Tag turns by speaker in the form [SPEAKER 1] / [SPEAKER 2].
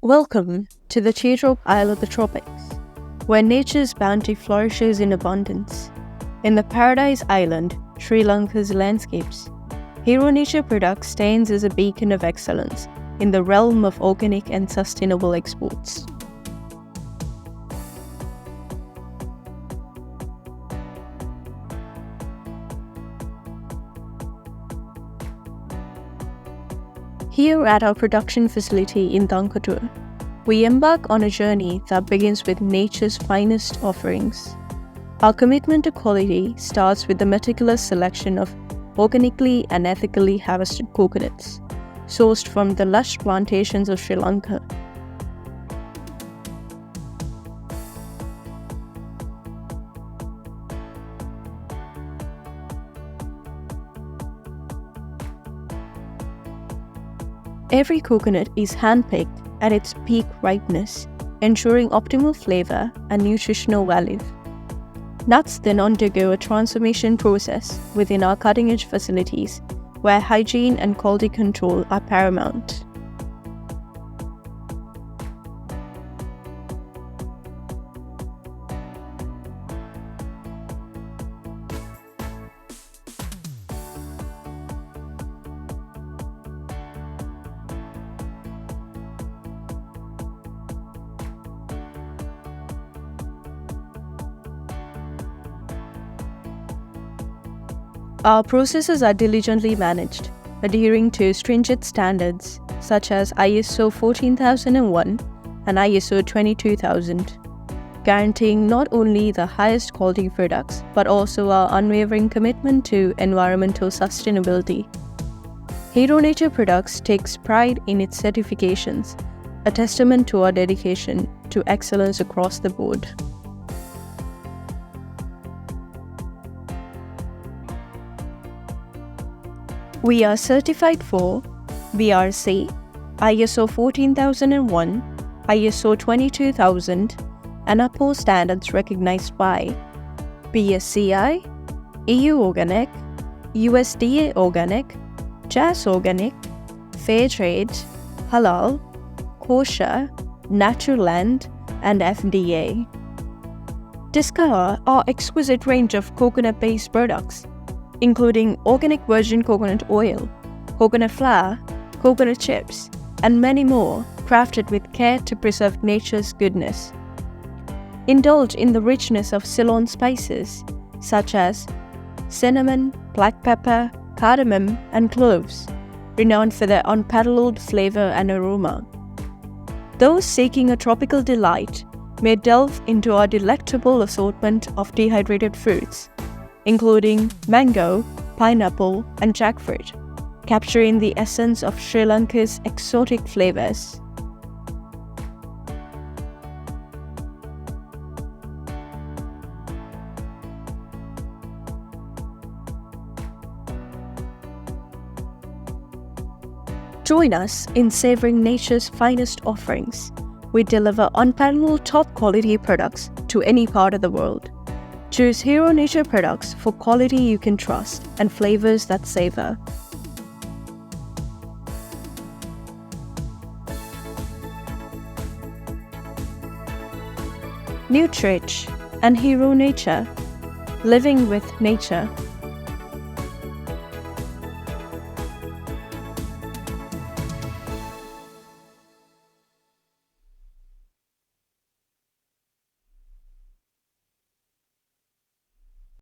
[SPEAKER 1] Welcome to the teardrop isle of the tropics, where nature's bounty flourishes in abundance. In the Paradise Island, Sri Lanka's landscapes, Hero Nature Products stands as a beacon of excellence in the realm of organic and sustainable exports. Here at our production facility in Dankatur, we embark on a journey that begins with nature's finest offerings. Our commitment to quality starts with the meticulous selection of organically and ethically harvested coconuts, sourced from the lush plantations of Sri Lanka. Every coconut is handpicked at its peak ripeness, ensuring optimal flavor and nutritional value. Nuts then undergo a transformation process within our cutting-edge facilities, where hygiene and quality control are paramount. Our processes are diligently managed, adhering to stringent standards such as ISO 14001 and ISO 22000, guaranteeing not only the highest quality products but also our unwavering commitment to environmental sustainability. Hero Nature Products takes pride in its certifications, a testament to our dedication to excellence across the board. We are certified for BRC, ISO 14001, ISO 22000, and APO standards recognized by BSCI, EU Organic, USDA Organic, JAS Organic, Fair Trade, Halal, Kosher, Naturland, and FDA. Discover our exquisite range of coconut-based products, including organic virgin coconut oil, coconut flour, coconut chips, and many more, crafted with care to preserve nature's goodness. Indulge in the richness of Ceylon spices such as cinnamon, black pepper, cardamom, and cloves, renowned for their unparalleled flavor and aroma. Those seeking a tropical delight may delve into our delectable assortment of dehydrated fruits, including mango, pineapple, and jackfruit, capturing the essence of Sri Lanka's exotic flavors. Join us in savoring nature's finest offerings. We deliver unparalleled top-quality products to any part of the world. Choose Hero Nature Products for quality you can trust and flavors that savor. Nutritious and Hero Nature, living with nature.